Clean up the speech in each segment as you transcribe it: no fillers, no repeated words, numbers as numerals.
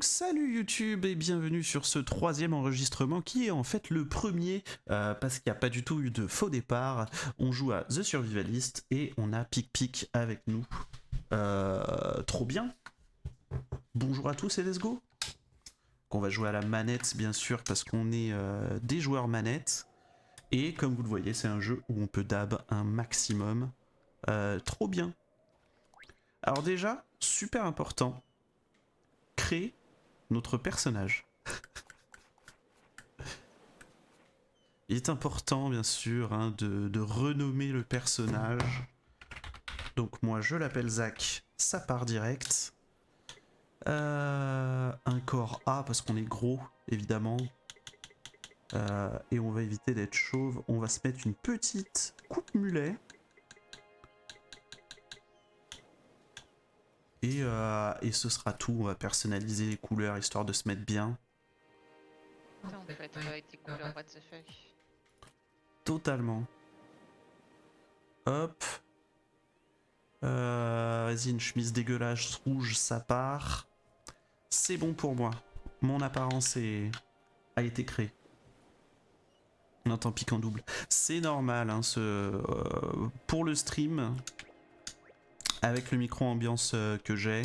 Donc salut YouTube et bienvenue sur ce troisième enregistrement qui est en fait le premier parce qu'il n'y a pas du tout eu de faux départ. On joue à The Survivalist et on a Pic avec nous. Trop bien. Bonjour à tous et let's go. On va jouer à la manette bien sûr parce qu'on est des joueurs manettes. Et comme vous le voyez c'est un jeu où on peut dab un maximum. Trop bien. Alors déjà, super important, créer notre personnage. Il est important, bien sûr, hein, de renommer le personnage. Donc moi, je l'appelle Zach, ça part direct. Un corps A, parce qu'on est gros, évidemment. Et on va éviter d'être chauve. On va se mettre une petite coupe mulet. Et ce sera tout. On va personnaliser les couleurs, histoire de se mettre bien. Putain, on peut être avec tes couleurs what the fuck. Totalement. Hop. Vas-y, une chemise dégueulasse rouge, ça part. C'est bon pour moi. Mon apparence a été créée. On entend pique en double. C'est normal, hein, pour le stream, avec le micro ambiance que j'ai,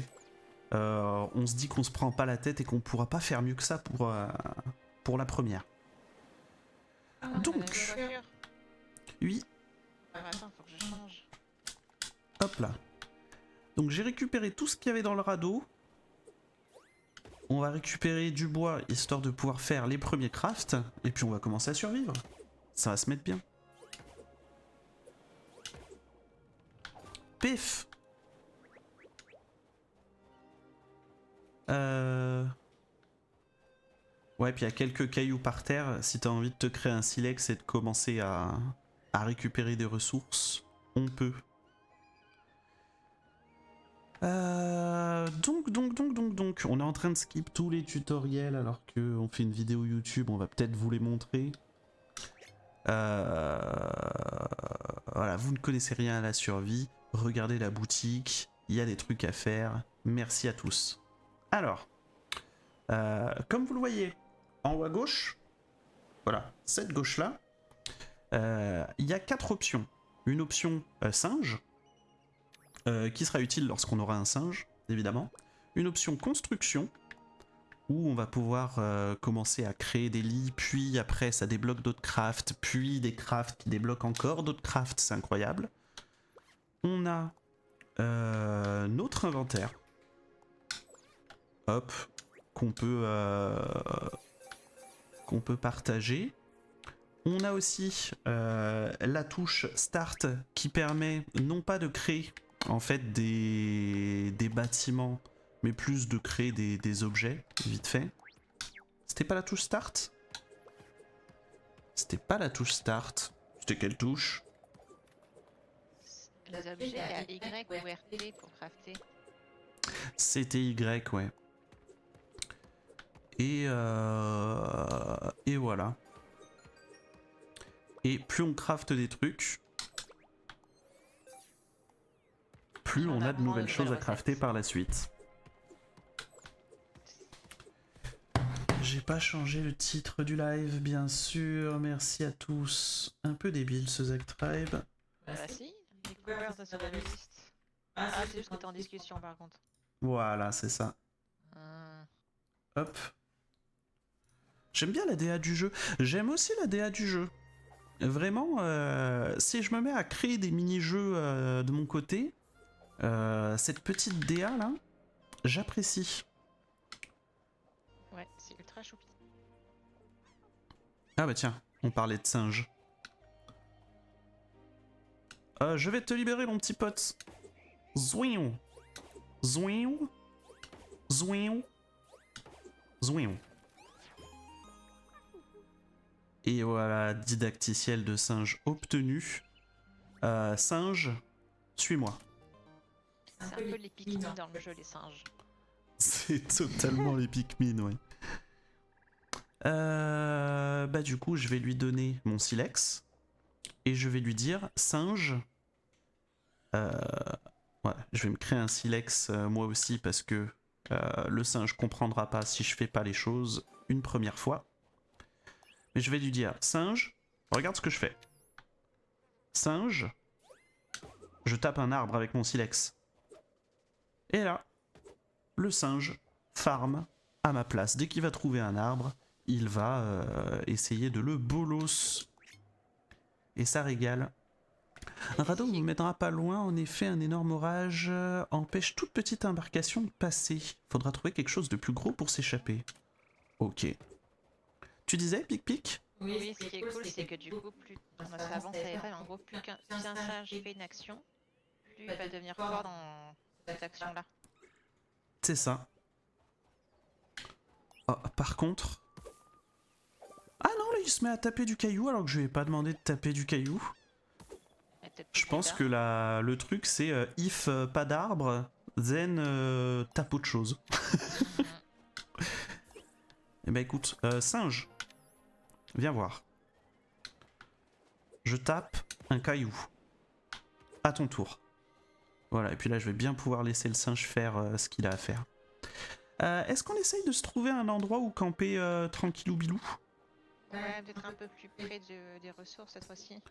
on se dit qu'on se prend pas la tête et qu'on pourra pas faire mieux que ça pour la première. Donc, oui. Attends, faut que je change. Hop là. Donc j'ai récupéré tout ce qu'il y avait dans le radeau. On va récupérer du bois histoire de pouvoir faire les premiers crafts. Et puis on va commencer à survivre. Ça va se mettre bien. Pif. Ouais, puis il y a quelques cailloux par terre. Si t'as envie de te créer un silex et de commencer à récupérer des ressources, on peut. Donc, on est en train de skip tous les tutoriels alors qu'on fait une vidéo YouTube, on va peut-être vous les montrer. Voilà, vous ne connaissez rien à la survie, regardez la boutique, il y a des trucs à faire, merci à tous. Alors, comme vous le voyez, en haut à gauche, voilà, cette gauche-là, il y a 4 options. Une option singe, qui sera utile lorsqu'on aura un singe, évidemment. Une option construction, où on va pouvoir commencer à créer des lits, puis après ça débloque d'autres crafts, puis des crafts qui débloquent encore d'autres crafts, c'est incroyable. On a notre inventaire, hop, qu'on peut partager. On a aussi la touche Start qui permet non pas de créer en fait des bâtiments, mais plus de créer des objets, vite fait. C'était pas la touche Start? C'était pas la touche Start. C'était quelle touche? Les objets, il y a Y ou RT pour crafter. C'était Y, ouais. Et voilà. Et plus on crafte des trucs, plus on a de nouvelles choses à crafter par la suite. J'ai pas changé le titre du live, bien sûr. Merci à tous. Un peu débile ce Zack Tribe. Bah si, découvert de survivalist. Ah, c'est juste que t'es en discussion par contre. Voilà, c'est ça. Hop. J'aime bien la DA du jeu. J'aime aussi la DA du jeu. Vraiment, si je me mets à créer des mini-jeux de mon côté, cette petite DA là, j'apprécie. Ouais, c'est ultra choupi. Ah bah tiens, on parlait de singe. Je vais te libérer mon petit pote. Zouion. Zouion. Zouion. Zouion. Et voilà, didacticiel de singe obtenu. Singe, suis-moi. C'est un peu les Pikmin dans le jeu, les singes. C'est totalement les Pikmin, ouais. Bah du coup, je vais lui donner mon silex. Et je vais lui dire, singe... Ouais, je vais me créer un silex moi aussi parce que Le singe comprendra pas si je fais pas les choses une première fois. Mais je vais lui dire, singe, regarde ce que je fais. Singe, je tape un arbre avec mon silex. Et là, le singe farm à ma place. Dès qu'il va trouver un arbre, il va essayer de le bolos. Et ça régale. Un radeau ne vous mènera pas loin, en effet, un énorme orage empêche toute petite embarcation de passer. Faudra trouver quelque chose de plus gros pour s'échapper. Ok. Tu disais, Pic Pic? Oui, ce qui est cool, c'est que du coup, plus ça avance à l'épreuve, en gros, plus un singe fait une action, plus il va devenir fort dans cette action-là. C'est ça. Oh, par contre... Ah non, là il se met à taper du caillou alors que je lui ai pas demandé de taper du caillou. Je pense que le truc c'est if pas d'arbre, then tape autre chose. Et bah écoute, singe, viens voir. Je tape un caillou. À ton tour. Voilà, et puis là je vais bien pouvoir laisser le singe faire ce qu'il a à faire. Est-ce qu'on essaye de se trouver un endroit où camper tranquillou bilou? Ouais, peut-être un peu plus près des ressources cette fois-ci.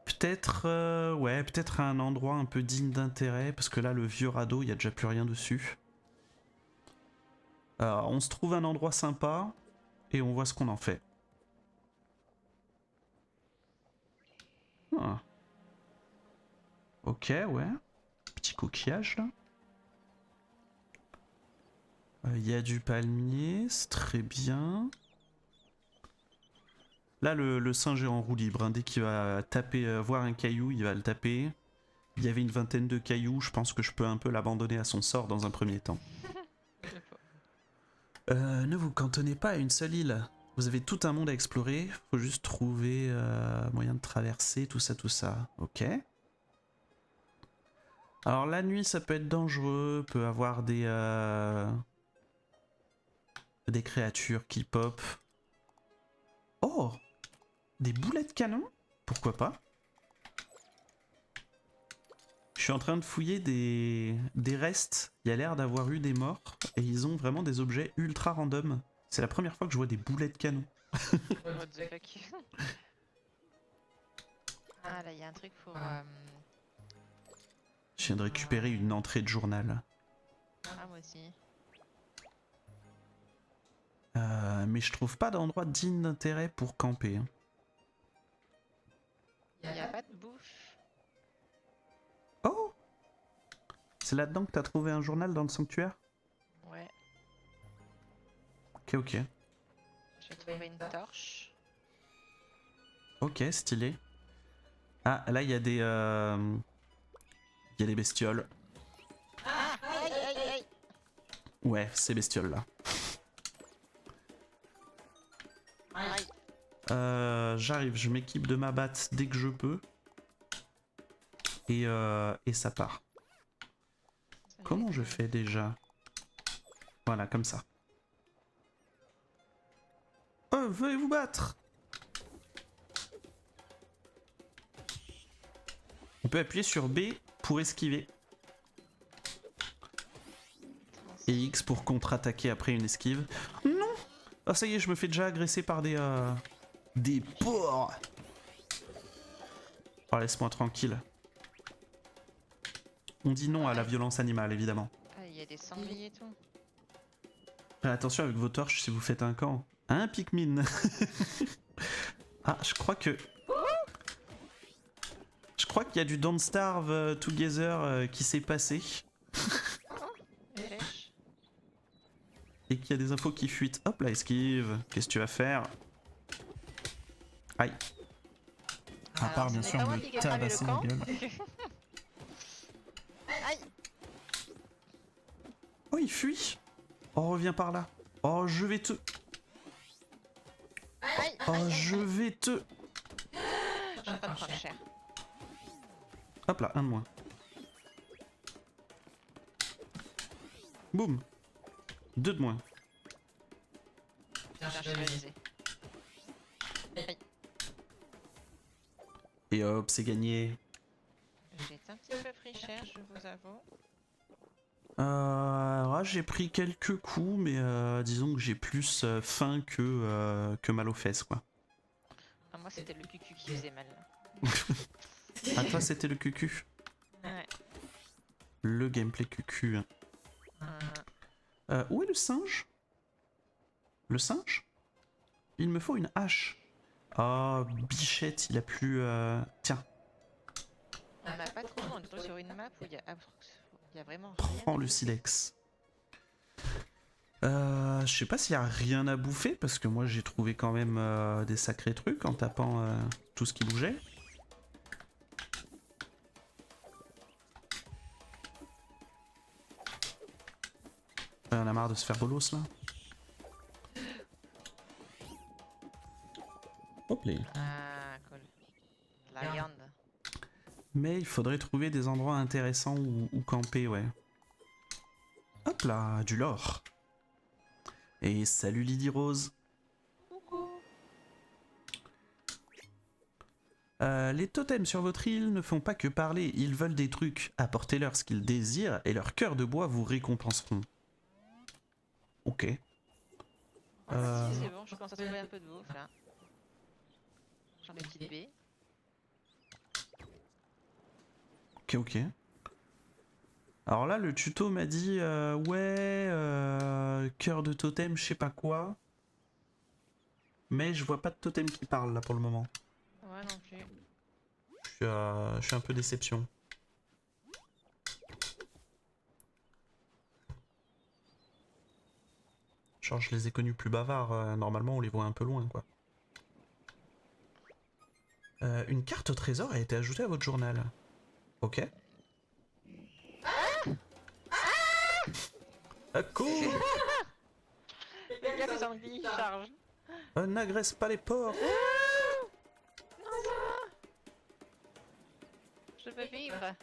Peut-être, ouais, peut-être un endroit un peu digne d'intérêt, parce que là, le vieux radeau, il n'y a déjà plus rien dessus. On se trouve un endroit sympa, et on voit ce qu'on en fait. Ah. Ok, ouais. Petit coquillage, là. Il y a du palmier, c'est très bien. Là, le singe est en roue libre. Hein. Dès qu'il va taper, voir un caillou, il va le taper. Il y avait une vingtaine de cailloux, je pense que je peux un peu l'abandonner à son sort dans un premier temps. Ne vous cantonnez pas à une seule île. Vous avez tout un monde à explorer. Faut juste trouver moyen de traverser, tout ça, tout ça. Ok. Alors la nuit, ça peut être dangereux. Peut avoir des créatures qui pop. Oh, des boulets de canon? Pourquoi pas? Je suis en train de fouiller des restes. Il y a l'air d'avoir eu des morts. Et ils ont vraiment des objets ultra random. C'est la première fois que je vois des boulets de canon. What the fuck. Ah là, il y a un truc pour... Je viens de récupérer une entrée de journal. Ah, moi aussi. Mais je trouve pas d'endroit digne d'intérêt pour camper. Hein. Il n'y a pas de bouffe. Oh! C'est là-dedans que t'as trouvé un journal dans le sanctuaire? Ouais. Ok, ok. J'ai trouvé une torche. Ok, stylé. Ah, là, il y a des... Il y a des bestioles. Ah, aïe, aïe, aïe. Ouais, ces bestioles-là. Aïe. J'arrive, je m'équipe de ma batte dès que je peux. Et ça part. Comment je fais déjà? Voilà, comme ça. Oh, veuillez vous battre! On peut appuyer sur B pour esquiver. Et X pour contre-attaquer après une esquive. Non! Ah ça y est, je me fais déjà agresser par des porcs! Oh, laisse-moi tranquille. On dit non à la violence animale, évidemment. Ah, il y a des sangliers et tout. Attention avec vos torches si vous faites un camp. Hein, Pikmin? Ah, je crois que... Je crois qu'il y a du Don't Starve Together qui s'est passé. Pêche. Et qu'il y a des infos qui fuitent. Hop là, esquive. Qu'est-ce que tu vas faire? Aïe. À Alors, part ce bien n'est sûr pas moi me qui ai cramé le tabasser la camp. gueule. Aïe. Oh, il fuit. Oh, reviens par là. Oh, je vais te... Aïe. Oh, je vais te... Je suis en train de prendre cher. Hop là, un de moins. Boum. Deux de moins. Putain, je suis balisé. Aïe. Et hop, c'est gagné. J'ai été un petit peu pris cher, je vous avoue. J'ai pris quelques coups, mais disons que j'ai plus faim que mal aux fesses, quoi. Ah, moi, c'était le cucu qui faisait mal. À toi, c'était le cucu. Ouais. Le gameplay cucu. Hein. Où est le singe? Le singe? Il me faut une hache. Oh, Bichette, il a plus... Tiens, On n'a pas trop, on est plutôt sur une map où il y a vraiment rien. prends le silex. Je sais pas s'il y a rien à bouffer, parce que moi j'ai trouvé quand même des sacrés trucs en tapant tout ce qui bougeait. On a marre de se faire bolos là. Hop là. Ah, cool. La viande. Mais il faudrait trouver des endroits intéressants où camper, ouais. Hop là, du lore. Et salut Lydie Rose. Coucou. Les totems sur votre île ne font pas que parler, ils veulent des trucs. Apportez-leur ce qu'ils désirent et leurs cœurs de bois vous récompenseront. Ok. Si, c'est bon, je commence à trouver un peu de bouffe là. J'en ai une petite baie. Ok. Alors là, le tuto m'a dit cœur de totem, je sais pas quoi. Mais je vois pas de totem qui parle là pour le moment. Ouais, non plus. Je suis un peu déception. Genre, je les ai connus plus bavards. Normalement, on les voit un peu loin, quoi. Une carte au trésor a été ajoutée à votre journal. Ok. À court. Le gars, les sangliers chargent. N'agresse pas les porcs. Je veux vivre.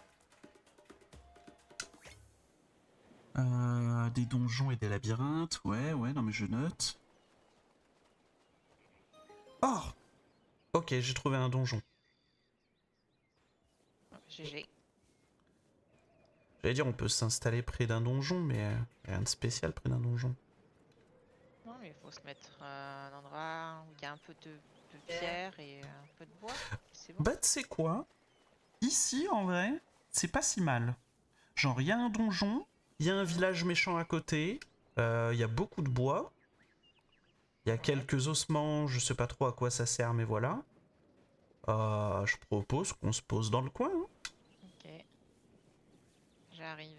Des donjons et des labyrinthes. Ouais, non mais je note. Oh. Ok, j'ai trouvé un donjon. GG. J'allais dire, on peut s'installer près d'un donjon, mais rien de spécial près d'un donjon. Non, mais il faut se mettre à un endroit où il y a un peu de pierre et un peu de bois. C'est bon. Bah, tu sais quoi? Ici, en vrai, c'est pas si mal. Genre, il y a un donjon, il y a un village méchant à côté, il y a beaucoup de bois, il y a quelques ossements, je sais pas trop à quoi ça sert, mais voilà. Je propose qu'on se pose dans le coin. Hein. Ok. J'arrive.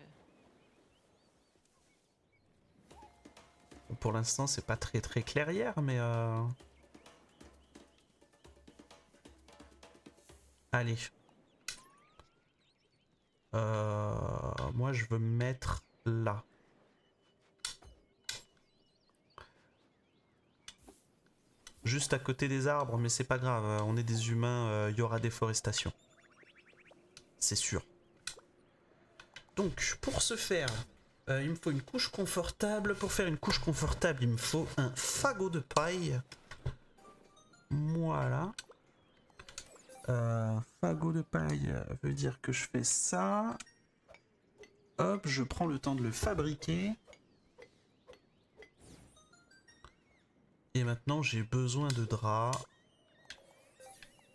Pour l'instant, c'est pas très clair hier, mais allez. Moi, je veux me mettre là. Juste à côté des arbres, mais c'est pas grave. On est des humains, il y aura déforestation. C'est sûr. Donc, pour ce faire, il me faut une couche confortable. Pour faire une couche confortable, il me faut un fagot de paille. Voilà. Fagot de paille veut dire que je fais ça. Hop, je prends le temps de le fabriquer. Et maintenant, j'ai besoin de draps.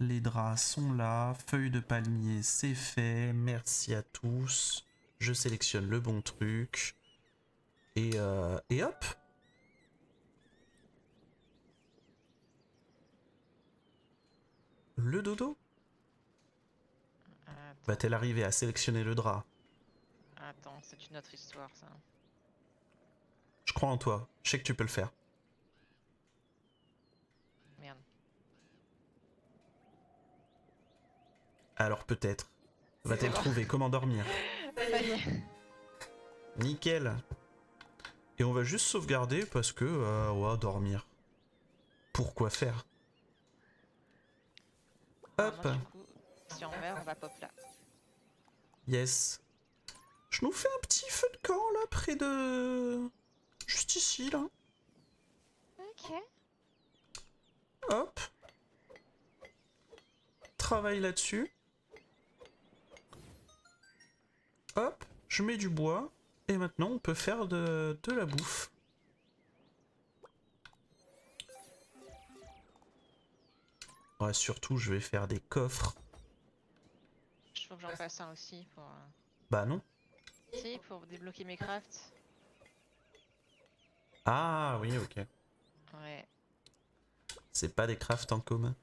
Les draps sont là. Feuilles de palmier, c'est fait. Merci à tous. Je sélectionne le bon truc. Et hop. Le dodo. Va-t-elle arriver à sélectionner le drap? Attends, c'est une autre histoire ça. Je crois en toi. Je sais que tu peux le faire. Merde. Alors peut-être. Va-t-elle trouver comment dormir? Ça y est. Nickel. Et on va juste sauvegarder parce que... ouais, dormir. Pourquoi faire? Hop. Moi, du coup, si on meurt, on va pop là. Yes. Je nous fais un petit feu de camp là, près de... Juste ici, là. Ok. Hop. Travaille là-dessus. Hop. Je mets du bois. Et maintenant, on peut faire de la bouffe. Ouais, surtout, je vais faire des coffres. Je faut que j'en fasse un aussi pour... Bah non. Si, pour débloquer mes crafts. Ah oui, ok. Ouais. C'est pas des crafts en commun.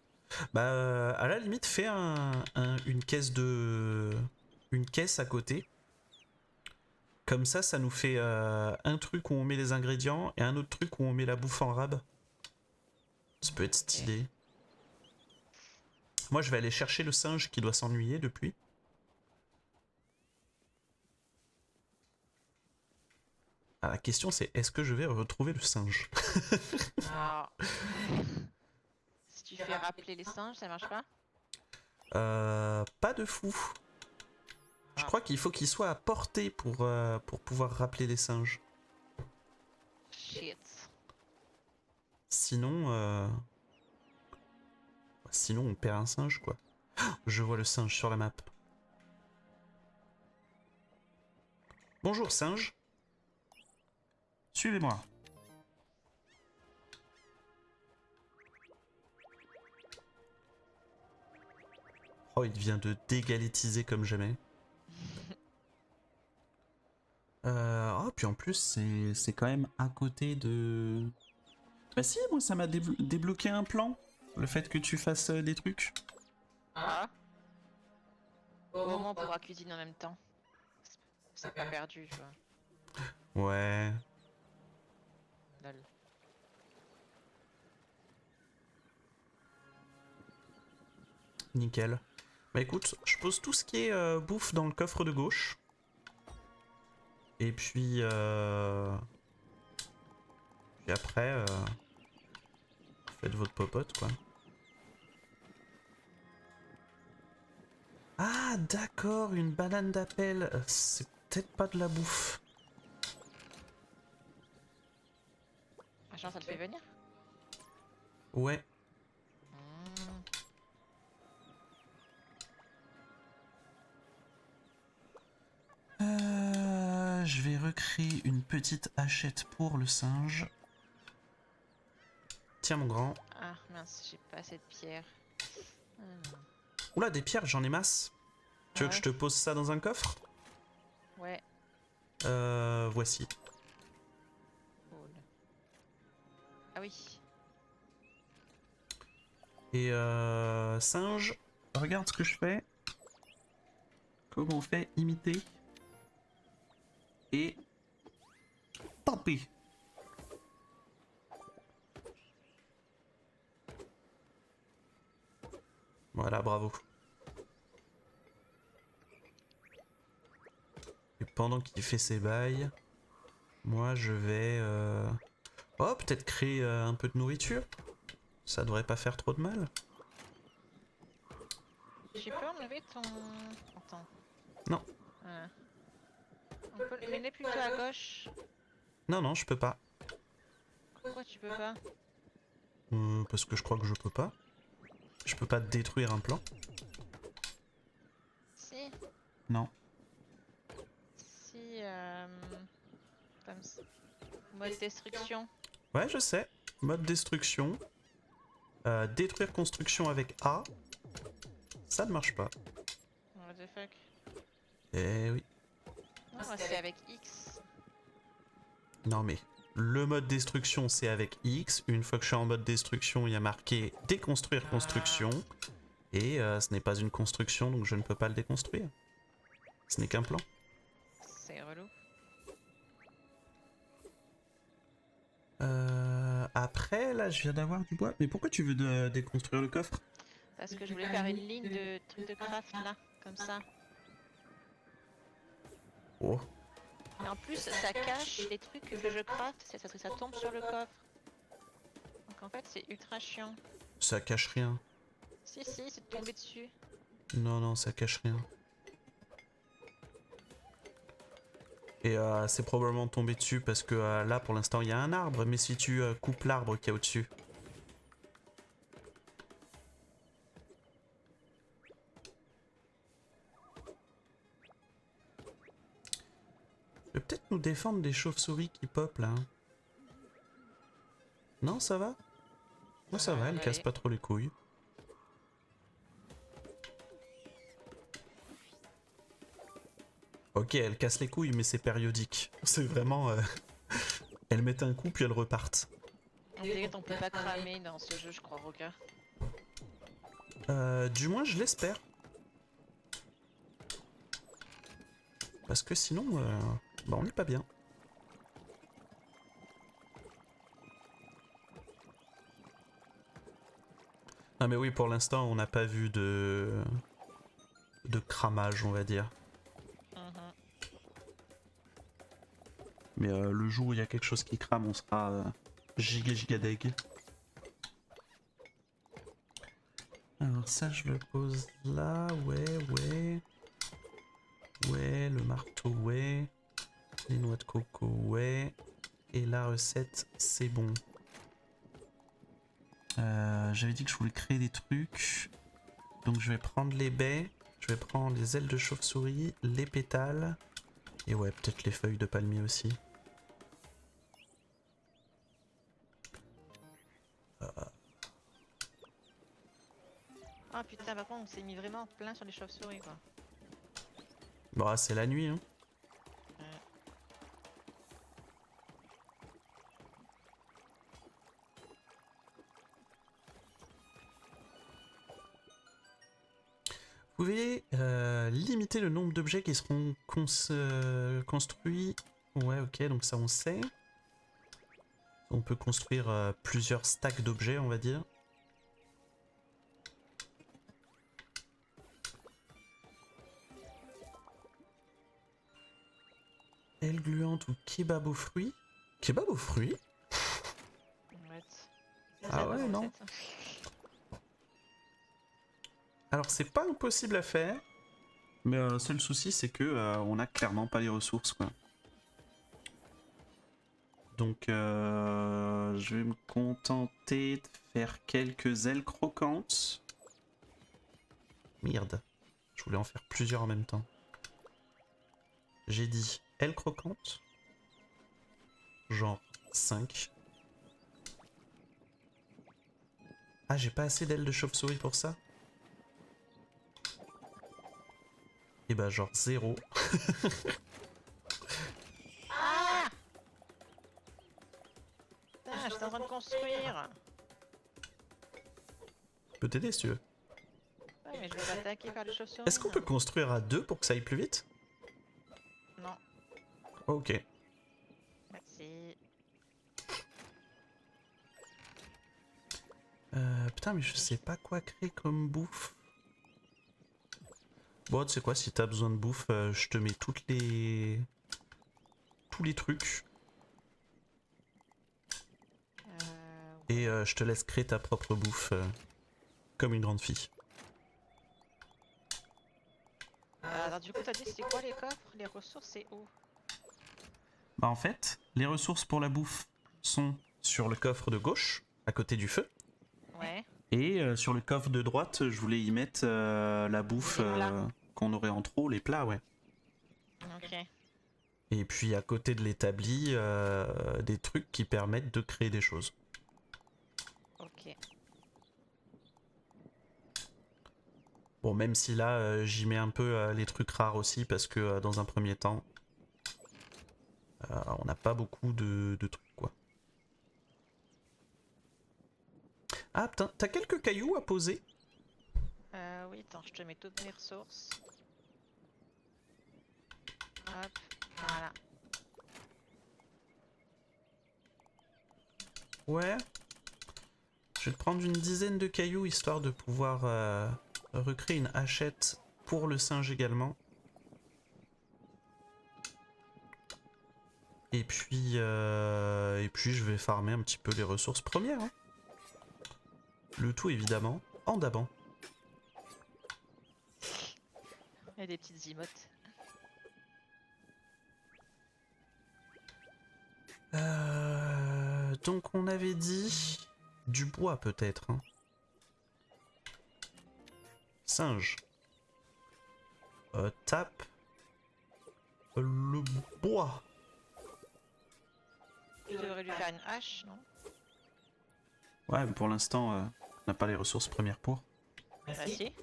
Bah, à la limite, fais une caisse de... Une caisse à côté. Comme ça nous fait un truc où on met les ingrédients et un autre truc où on met la bouffe en rab. Ça peut être stylé. Moi, je vais aller chercher le singe qui doit s'ennuyer depuis. Ah, la question, c'est est-ce que je vais retrouver le singe? Alors, si tu fais rappeler les singes, ça marche pas? Pas de fou. Je Ah, crois qu'il faut qu'il soit à portée pour pouvoir rappeler les singes. shit. Sinon, sinon on perd un singe, quoi. Je vois le singe sur la map. Bonjour, singe. Suivez-moi. Oh, il vient de dégalétiser comme jamais. Oh, puis en plus, c'est quand même à côté de... Bah si, moi, ça m'a débloqué un plan. Le fait que tu fasses des trucs. Ah, au moment on pourra cuisiner en même temps. C'est pas perdu, tu vois. Ouais. Lol. Nickel. Bah écoute, je pose tout ce qui est bouffe dans le coffre de gauche. Et puis après, faites votre popote, quoi. Ah, d'accord, une banane d'appel. C'est peut-être pas de la bouffe. Machin, ça te fait venir? Ouais. Hmm. Je vais recréer une petite hachette pour le singe. Tiens, mon grand. Ah mince, j'ai pas assez de pierres. Hmm. Oula, des pierres, j'en ai masse. Tu Ah veux que je ouais? te pose ça dans un coffre? Ouais, Voici. cool. Ah oui. Et singe, regarde ce que je fais. Comment on fait imiter. Et taper. Voilà, bravo. Et pendant qu'il fait ses bails, moi je vais... Oh, peut-être créer un peu de nourriture. Ça devrait pas faire trop de mal. Tu peux enlever ton... Attends. Non, Voilà. On peut le mener plutôt à gauche. non, non, je peux pas. Pourquoi tu peux pas? Parce que je crois que je peux pas. Je peux pas détruire un plan. Si. Non. Si, comme ça. Mode destruction. Ouais, je sais. Mode destruction. Détruire construction avec A. Ça ne marche pas. What the fuck? Eh oui. Non, moi c'est avec X. Non mais, le mode destruction c'est avec X. Une fois que je suis en mode destruction, il y a marqué déconstruire construction. Et ce n'est pas une construction, donc je ne peux pas le déconstruire. Ce n'est qu'un plan. C'est relou. Après, là, je viens d'avoir du bois. Mais pourquoi tu veux déconstruire le coffre? Parce que je voulais faire une ligne de trucs de craft là, comme ça. Oh. Et en plus, ça cache les trucs que je craft, ça tombe sur le coffre. Donc en fait, c'est ultra chiant. Ça cache rien. Si, si, c'est de tomber dessus. Non, non, ça cache rien. Et c'est probablement tombé dessus parce que là, pour l'instant, il y a un arbre. Mais si tu coupes l'arbre qu'il y a au-dessus... Je vais peut-être nous nous défendre des chauves-souris qui pop là? Non, ça va? Moi ça va, elle casse pas trop les couilles. Ok, elle casse les couilles, mais c'est périodique. C'est vraiment... elles mettent un coup, puis elles repartent. En fait, on peut pas cramer dans ce jeu, je crois, Roca. Du moins, je l'espère. Parce que sinon, bah, on n'est pas bien. Ah mais oui, pour l'instant, on n'a pas vu de cramage, on va dire. Mais le jour où il y a quelque chose qui crame, on sera giga deg. Alors ça, je le pose là, ouais. Ouais, le marteau, ouais. Les noix de coco, ouais. Et la recette, c'est bon. J'avais dit que je voulais créer des trucs. Donc je vais prendre les baies, je vais prendre les ailes de chauve-souris, les pétales. Et ouais, peut-être les feuilles de palmier aussi. Ah putain, par contre, on s'est mis vraiment plein sur les chauves-souris, quoi. Bah, c'est la nuit, hein. Vous pouvez limiter le nombre d'objets qui seront construits. Ouais, ok, donc ça on sait. On peut construire plusieurs stacks d'objets, on va dire. Aile gluante ou kebab aux fruits. Kebab aux fruits? Ah ouais, non. Alors c'est pas impossible à faire. Mais seul souci c'est que on a clairement pas les ressources quoi. Donc je vais me contenter de faire quelques ailes croquantes. Merde. Je voulais en faire plusieurs en même temps. J'ai dit ailes croquantes. Genre 5. Ah, j'ai pas assez d'ailes de chauve-souris pour ça. Et bah genre 0. Ah, putain, j'étais en train de construire. Je peux t'aider si tu veux. Ouais, mais je vais pas attaquer par les chauves-souris. Est-ce qu'on peut construire à 2 pour que ça aille plus vite? Non. Ok. Merci. Putain, mais je sais pas quoi créer comme bouffe. Bon, tu sais quoi, si t'as besoin de bouffe, je te mets tous les trucs. Et je te laisse créer ta propre bouffe comme une grande fille. Alors du coup, t'as dit c'est quoi les coffres? Les ressources, c'est où? Bah en fait, les ressources pour la bouffe sont sur le coffre de gauche, à côté du feu. Ouais. Et sur le coffre de droite, je voulais y mettre la bouffe qu'on aurait en trop, les plats, ouais. Ok. Et puis à côté de l'établi, des trucs qui permettent de créer des choses. Ok. Bon, même si là, j'y mets un peu les trucs rares aussi, parce que dans un premier temps, on n'a pas beaucoup de trucs, quoi. Ah, putain, t'as quelques cailloux à poser? Oui, attends, je te mets toutes mes ressources. Hop, voilà. Ouais. Je vais te prendre une dizaine de cailloux, histoire de pouvoir recréer une hachette pour le singe également. Et puis je vais farmer un petit peu les ressources premières. Hein. Le tout évidemment en dabant. Il y a des petites emotes. Donc on avait dit du bois peut-être. Hein. Singe. Tape le bois. Tu devrais lui faire une hache, non? Ouais, mais pour l'instant, on n'a pas les ressources premières pour. Bah si.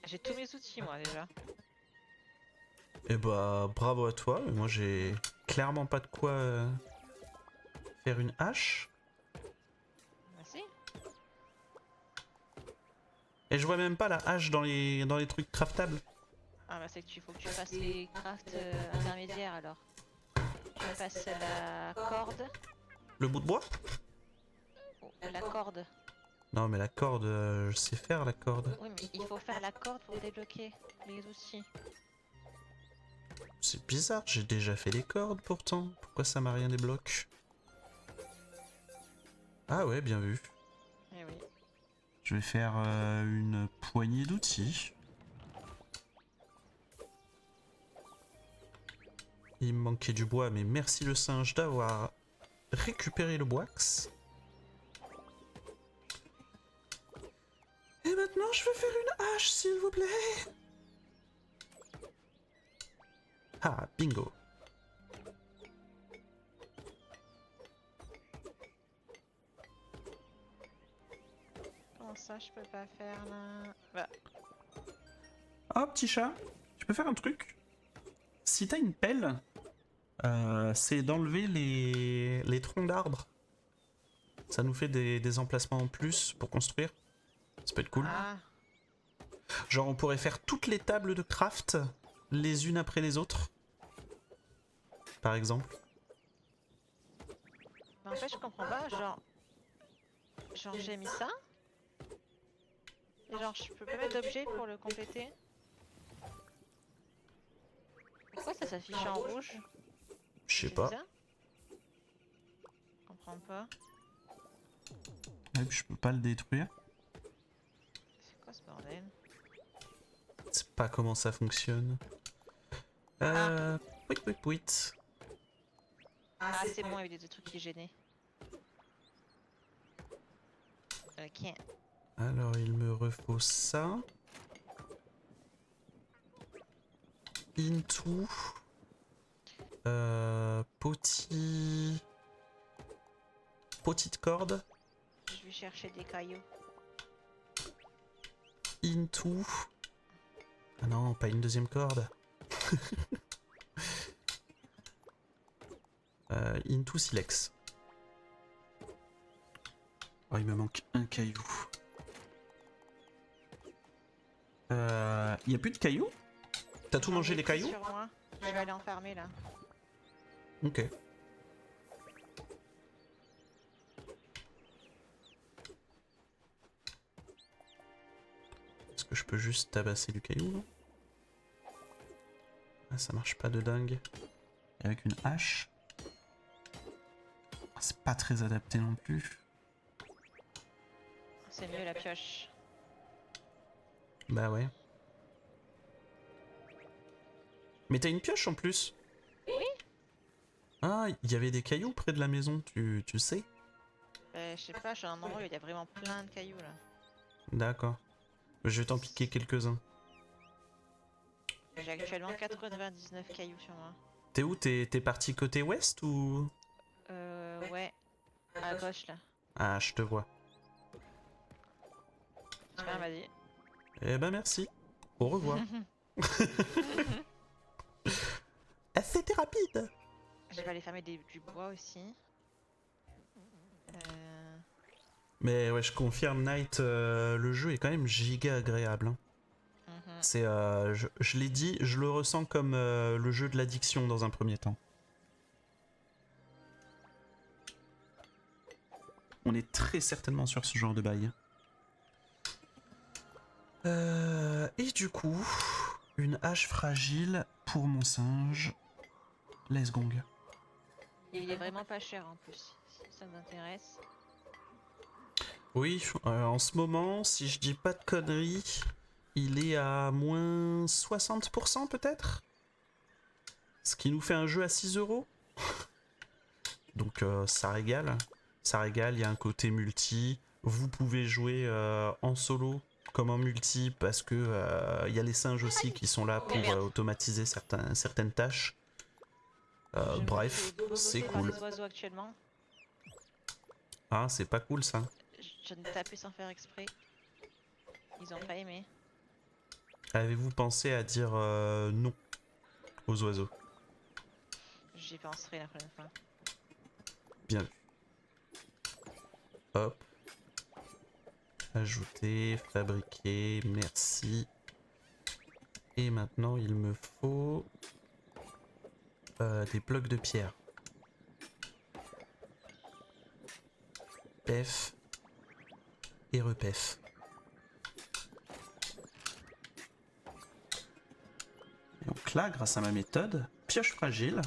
J'ai tous mes outils, moi, déjà. Et bah, bravo à toi, mais moi j'ai clairement pas de quoi faire une hache. Bah si. Et je vois même pas la hache dans les trucs craftables. Ah bah c'est que tu faut que tu fasses les crafts intermédiaires, alors. Tu passes la corde. Le bout de bois? Oh, la corde. Non, mais la corde, je sais faire la corde. Oui, mais il faut faire la corde pour débloquer les outils. C'est bizarre, j'ai déjà fait les cordes pourtant. Pourquoi ça m'a rien débloqué? Ah ouais, bien vu. Eh oui. Je vais faire une poignée d'outils. Il me manquait du bois, mais merci le singe d'avoir récupéré le bois. Et maintenant, je veux faire une hache, s'il vous plaît. Ah, bingo. Comment ça, je peux pas faire là? Bah, Oh, petit chat, tu peux faire un truc? Si t'as une pelle, c'est d'enlever les troncs d'arbres. Ça nous fait des emplacements en plus pour construire. Ça peut être cool. ah, Genre, on pourrait faire toutes les tables de craft les unes après les autres. Par exemple. bah en fait, je comprends pas. Genre j'ai mis ça. Et genre, je peux pas mettre d'objet pour le compléter. Pourquoi ça s'affiche en rouge? Je sais C'est pas. bizarre. Je comprends pas. Ouais, puis je peux pas le détruire. C'est quoi ce bordel? Je sais pas comment ça fonctionne. Pouit, pouit, pouit. Ah, c'est bon, il y avait des trucs qui gênaient. Ok. Alors, il me refaut ça. Into. Petite corde. Je vais chercher des cailloux. Into. Ah non, pas une deuxième corde. Into silex. Oh, il me manque un caillou. Y a plus de cailloux? T'as tout J'en mangé ai les pris cailloux? sur moi. Je vais aller enfermer là. Ok. Est-ce que je peux juste tabasser du caillou là? Ah, ça marche pas de dingue. Avec une hache. Ah, c'est pas très adapté non plus. C'est mieux la pioche. Bah ouais. Mais t'as une pioche en plus. Oui. Ah, il y avait des cailloux près de la maison, tu sais? Je sais pas, je suis à un endroit où il y a vraiment plein de cailloux là. D'accord. Je vais t'en piquer quelques-uns. J'ai actuellement 99 cailloux sur moi. T'es où? T'es parti côté ouest ou... Ouais. À gauche là. Ah, je te vois. Tiens, vas-y. Eh ben merci. Au revoir. Ah, c'était rapide. Je vais aller fermer du bois aussi. Mais ouais, je confirme, Night, le jeu est quand même giga agréable. Hein. Mhm. C'est, je l'ai dit, je le ressens comme le jeu de l'addiction dans un premier temps. On est très certainement sur ce genre de bail. Et du coup, une hache fragile pour mon singe. Let's gong. Et il est vraiment pas cher en plus, si ça m'intéresse. Oui, en ce moment, si je dis pas de conneries, il est à moins 60% peut-être. Ce qui nous fait un jeu à 6 euros. Donc ça régale. Ça régale, il y a un côté multi. Vous pouvez jouer en solo comme en multi parce que il y a les singes aussi qui sont là pour automatiser certaines tâches. Je me Bref, fais c'est bosser par cool. les oiseaux actuellement. Ah, c'est pas cool ça. Je ne tape sans faire exprès. Ils ont pas aimé. Avez-vous pensé à dire non aux oiseaux? J'y penserai la prochaine fois. Bien vu. Hop. Ajouter, fabriquer, merci. Et maintenant, il me faut des blocs de pierre. Pef et repef. Et donc là, grâce à ma méthode, pioche fragile.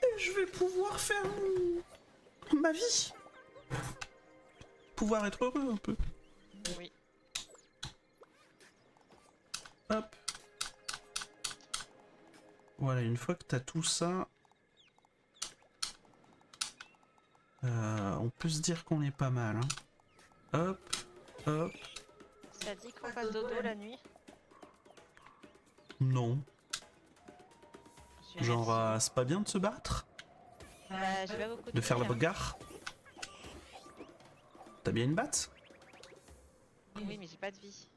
Et je vais pouvoir faire ma vie. Pouvoir être heureux un peu. Oui. Hop. Voilà, une fois que t'as tout ça, on peut se dire qu'on est pas mal. Hein. Hop, hop. Ça dit qu'on fasse dodo la nuit? Non. Je Genre, merci. c'est pas bien de se battre? Bah, j'ai pas beaucoup de De faire vie, la hein. bagarre? T'as bien une batte? Oui, mais j'ai pas de vie.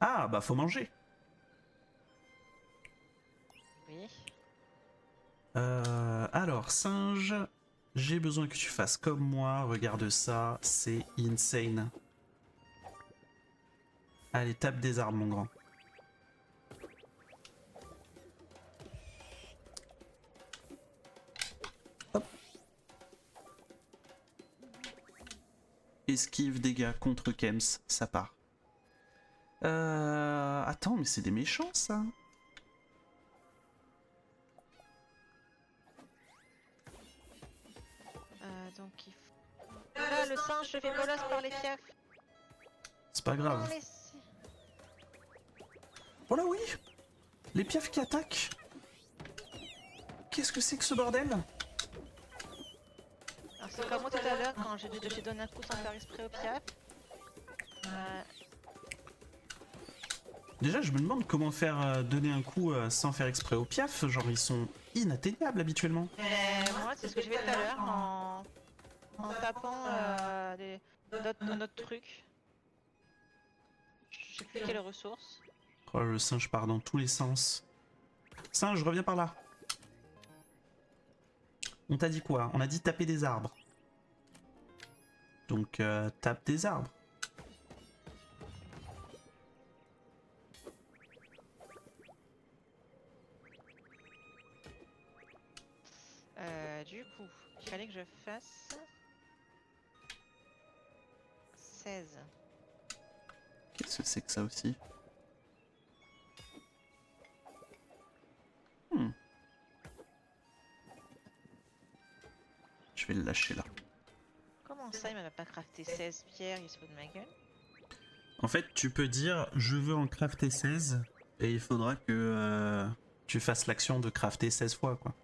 Ah, bah faut manger. Oui. Alors, singe, j'ai besoin que tu fasses comme moi. Regarde ça, c'est insane. Allez, tape des arbres, mon grand. Hop. Esquive, dégâts contre Kems, ça part. Attends, mais c'est des méchants, ça. Donc il faut... Là, le singe se fait bolos par les fiefs. C'est pas grave. Non, mais si. Oh là oui! Les piafs qui attaquent! Qu'est-ce que c'est que ce bordel? Alors, c'est comme moi tout à l'heure quand j'ai donné un coup sans faire exprès au piaf. Déjà, je me demande comment faire donner un coup sans faire exprès au piaf. Genre, ils sont inatteignables habituellement. Moi, c'est ce que j'ai fait tout à l'heure en tapant d'autres trucs. Je sais plus quelle ressource. Oh, le singe part dans tous les sens. Singe, reviens par là. On t'a dit quoi? On a dit taper des arbres. Donc, tape des arbres. Du coup, il fallait que je fasse 16. Qu'est-ce que c'est que ça aussi? Hmm. Je vais le lâcher là. Comment ça, il m'a pas crafté 16 pierres, il se fout de ma gueule? En fait, tu peux dire je veux en crafter 16 et il faudra que tu fasses l'action de crafter 16 fois quoi.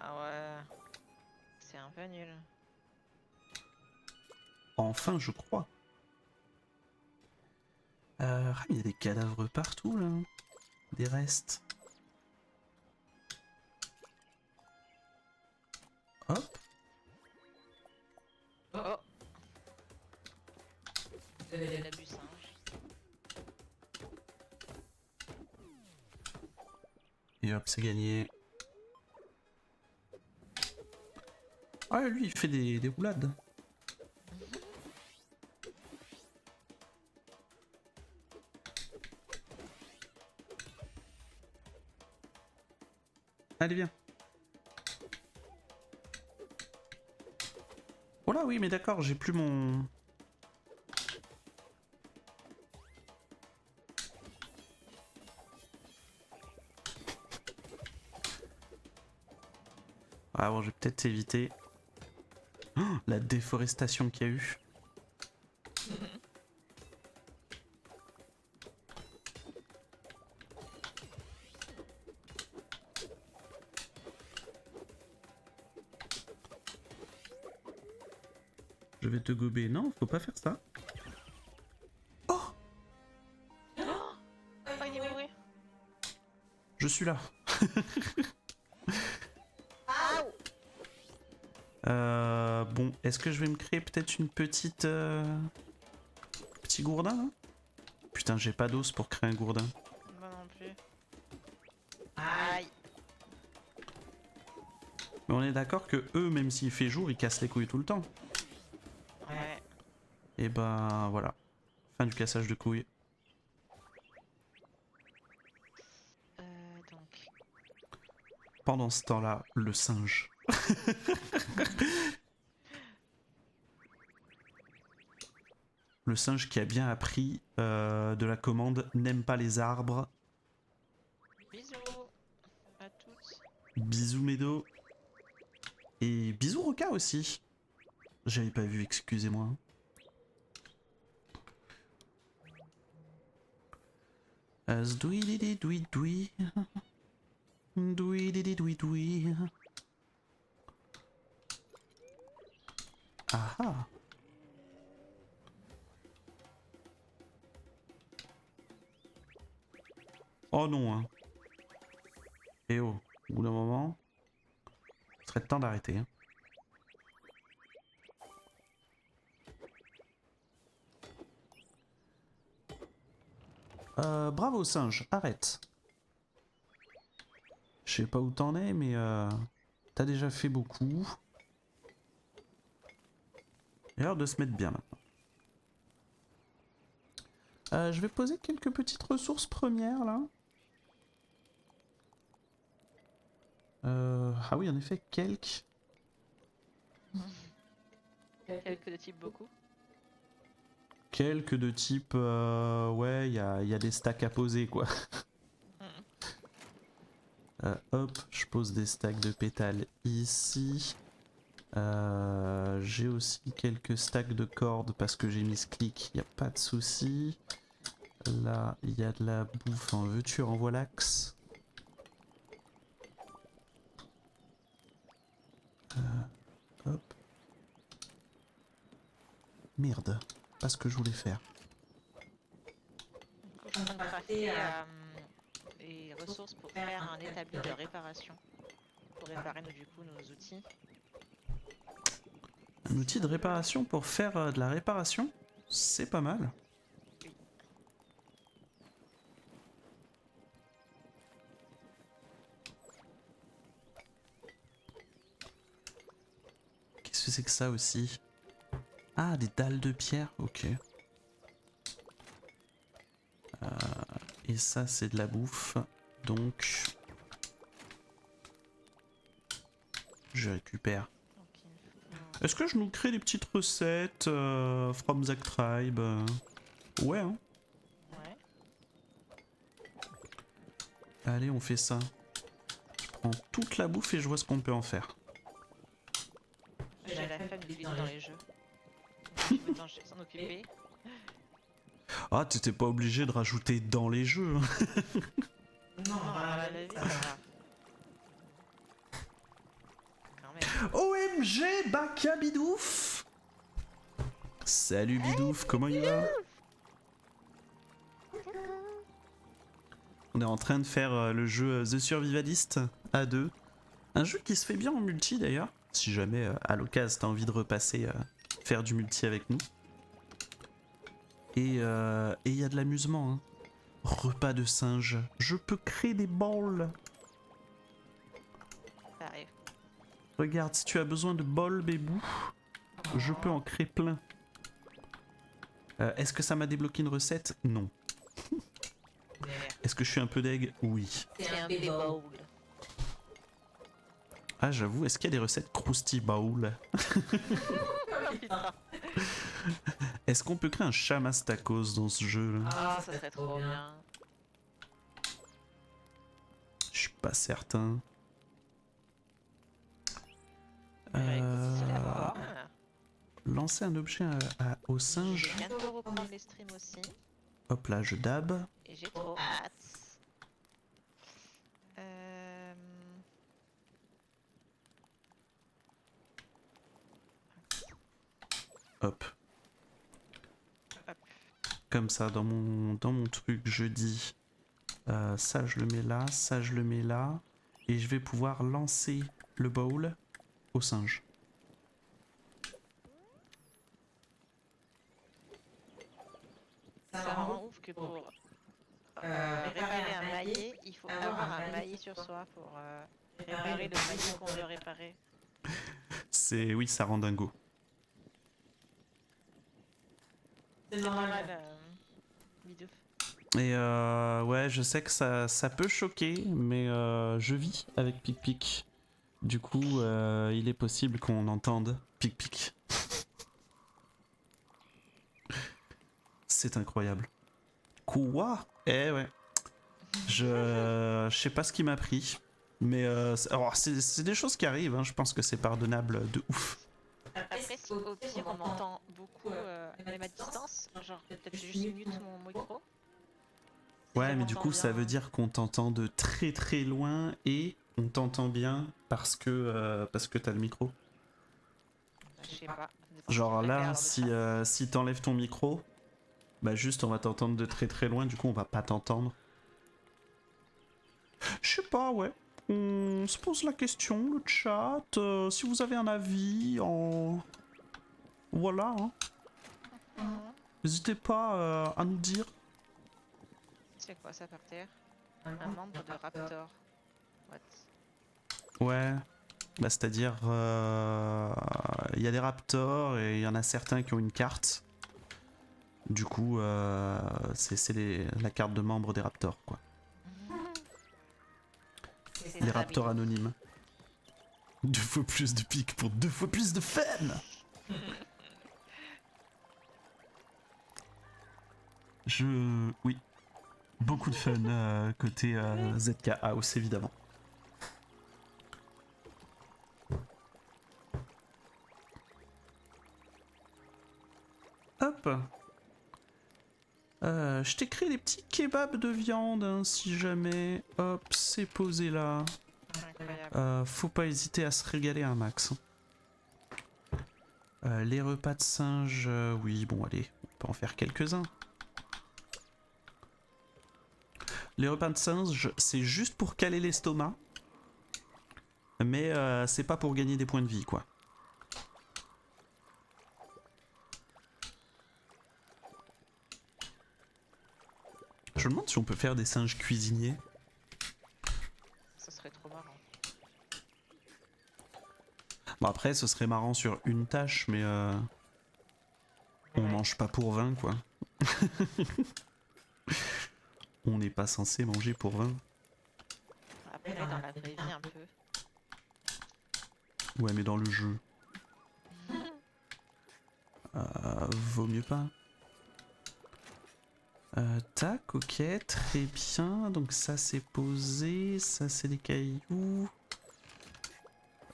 Ah ouais, c'est un peu nul. Enfin, je crois. Ah, il y a des cadavres partout là. Des restes. Hop. Oh, l'abus singe. Et hop, c'est gagné. Ah, lui, il fait des roulades. Allez, viens. Oh là, oui, mais d'accord, j'ai plus mon... Ah bon, je vais peut-être éviter. Oh, la déforestation qu'il y a eu. Je vais te gober. Non, faut pas faire ça. fini de mourir. Je suis là. Bon, est-ce que je vais me créer peut-être une petite... Petit gourdin, là? Putain, j'ai pas d'os pour créer un gourdin. Moi non plus. Aïe. Mais on est d'accord que eux, même s'il fait jour, ils cassent les couilles tout le temps. Ouais. Et ben voilà. Fin du cassage de couilles. Donc. Pendant ce temps-là, le singe. Le singe qui a bien appris de la commande n'aime pas les arbres. Bisous à tous. Bisous Médo. Et bisous Roca aussi. J'avais pas vu, excusez-moi. Zdouidididoui. Douidididoui. Ah ah. Oh non, hein. Eh oh, au bout d'un moment, ce serait temps d'arrêter. Hein. Bravo singe, arrête. Je sais pas où t'en es, mais t'as déjà fait beaucoup. Il a l'air de se mettre bien maintenant. Je vais poser quelques petites ressources premières là. Ah oui, en effet, quelques. Quelques de type beaucoup. Quelques de type... ouais, il y a des stacks à poser quoi. Hop, je pose des stacks de pétales ici. J'ai aussi quelques stacks de cordes parce que j'ai mis ce clic, il n'y a pas de souci. Là, il y a de la bouffe en veux-tu, en voilax. Hop. Merde, pas ce que je voulais faire. Je suis en train de crafter les ressources pour faire un établi de réparation. Pour réparer du coup nos outils. Un outil de réparation pour faire de la réparation, c'est pas mal. Qu'est-ce que c'est que ça aussi? Ah, des dalles de pierre, ok. Et ça, c'est de la bouffe, donc... Je récupère. Est-ce que je nous crée des petites recettes from Zack Tribe Ouais, hein. Ouais. Allez, on fait ça. Je prends toute la bouffe et je vois ce qu'on peut en faire. J'ai la flemme de cuisiner dans les jeux. Je me dis, je vais s'en occuper. Ah, t'étais pas obligé de rajouter dans les jeux. Non, dans la vie, ça va. Quand même. OMG, Baka Bidouf. Salut Bidouf, comment il va? On est en train de faire le jeu The Survivalist à 2. Un jeu qui se fait bien en multi d'ailleurs. Si jamais à l'occasion t'as envie de repasser faire du multi avec nous. Et il y a de l'amusement. Hein. Repas de singe. Je peux créer des balls. Ça arrive. Regarde, si tu as besoin de balls, bébou, je peux en créer plein. Est-ce que ça m'a débloqué une recette? Non. Est-ce que je suis un peu deg? Oui. C'est un bébé bowl. Ah, j'avoue, est-ce qu'il y a des recettes Krusty Bowl? Est-ce qu'on peut créer un chamas tacos dans ce jeu là? Ah, ça serait trop bien. Je suis pas certain. Lancer un objet au singe. Je viens de reprendre les streams aussi. Hop là, je dab. Et j'ai trop hâte. Hop. Hop. Comme ça, dans mon truc, je dis Ça je le mets là, ça je le mets là. Et je vais pouvoir lancer le bowl au singe. Ça rend ouf que pour réparer un maillet, il faut avoir un maillet sur soi pour réparer le maillet qu'on veut réparer. C'est... Oui, ça rend dingo. C'est normal, Bidouf. Et ouais, je sais que ça peut choquer, mais je vis avec Pic-Pic. Du coup, il est possible qu'on entende Pic-Pic. C'est incroyable. Quoi? Eh ouais. Je sais pas ce qui m'a pris. Mais alors, c'est des choses qui arrivent, hein. Je pense que c'est pardonnable de ouf. Après, si au pire on entend beaucoup, même à distance, genre peut-être juste mute mon micro. Si Ouais, je mais du m'entends coup, ça bien. veut dire qu'on t'entend de très très loin et on t'entend bien parce que t'as le micro. Bah, je sais pas. Ça dépend ce qu'il Genre faudrait faire là, dans le chat. si t'enlèves ton micro, bah juste on va t'entendre de très très loin, du coup on va pas t'entendre. Je sais pas, ouais. On se pose la question, le chat, si vous avez un avis, voilà, hein. Mhm. N'hésitez pas à nous dire. C'est quoi ça par terre? Un membre de Raptor. What? Ouais, bah c'est-à-dire, il y a des raptors et il y en a certains qui ont une carte. Du coup, c'est la carte de membre des raptors, quoi. C'est Les ça, raptors Bidouf. anonymes. 2 fois plus de piques pour 2 fois plus de fun. Oui, beaucoup de fun côté ZK House, évidemment. Hop. Je t'ai créé des petits kebabs de viande, hein, si jamais. Hop, c'est posé là. Incroyable. Faut pas hésiter à se régaler un max. Les repas de singe, oui, bon, allez, on peut en faire quelques-uns. Les repas de singe, c'est juste pour caler l'estomac. Mais c'est pas pour gagner des points de vie, quoi. Je me demande si on peut faire des singes cuisiniers. Ça serait trop marrant. Bon, après, ce serait marrant sur une tâche, mais on Ouais. mange pas pour 20, quoi. On n'est pas censé manger pour 20. Après, dans la vraie vie, un peu. Ouais, mais dans le jeu, vaut mieux pas. Tac, ok, très bien. Donc ça c'est posé, ça c'est des cailloux.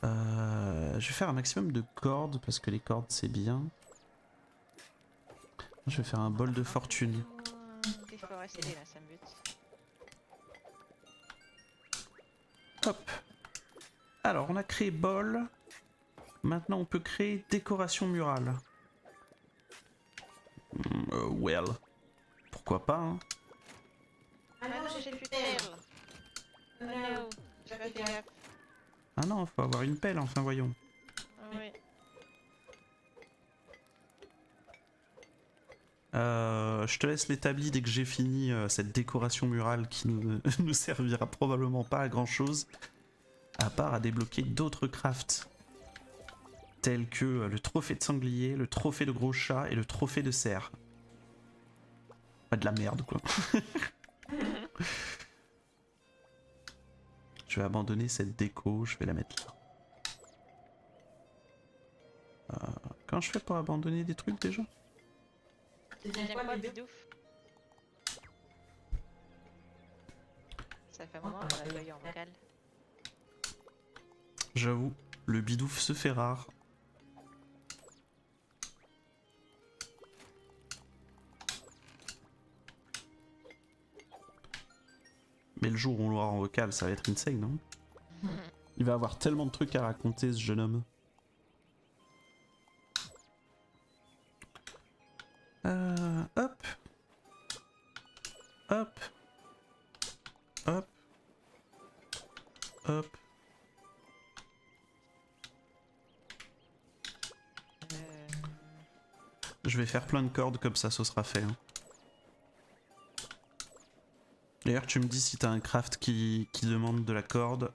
Je vais faire un maximum de cordes parce que les cordes c'est bien. Je vais faire un bol de fortune. Déforesté là, ça me bute. Hop. Alors on a créé bol. Maintenant on peut créer décoration murale. Well. Pourquoi pas, hein. Ah non, j'ai plus de pelle. Oh no, j'ai pas fait gaffe. Ah non, faut avoir une pelle, enfin voyons. Ah oui. Je te laisse l'établi dès que j'ai fini cette décoration murale qui nous servira probablement pas à grand chose, à part à débloquer d'autres crafts, tels que le trophée de sanglier, le trophée de gros chat et le trophée de cerf. Pas de la merde quoi. Je vais abandonner cette déco, je vais la mettre là. Comment je fais pour abandonner des trucs déjà? Deviens quoi, Bidouf? Ça fait un moment qu'on l'a pas eu en vocal. J'avoue, le bidouf se fait rare. Mais le jour où on l'aura en vocal, ça va être insane, non? Il va avoir tellement de trucs à raconter, ce jeune homme. Hop. Hop. Hop. Hop. Je vais faire plein de cordes comme ça, ce sera fait. Hein. D'ailleurs, tu me dis si t'as un craft qui demande de la corde.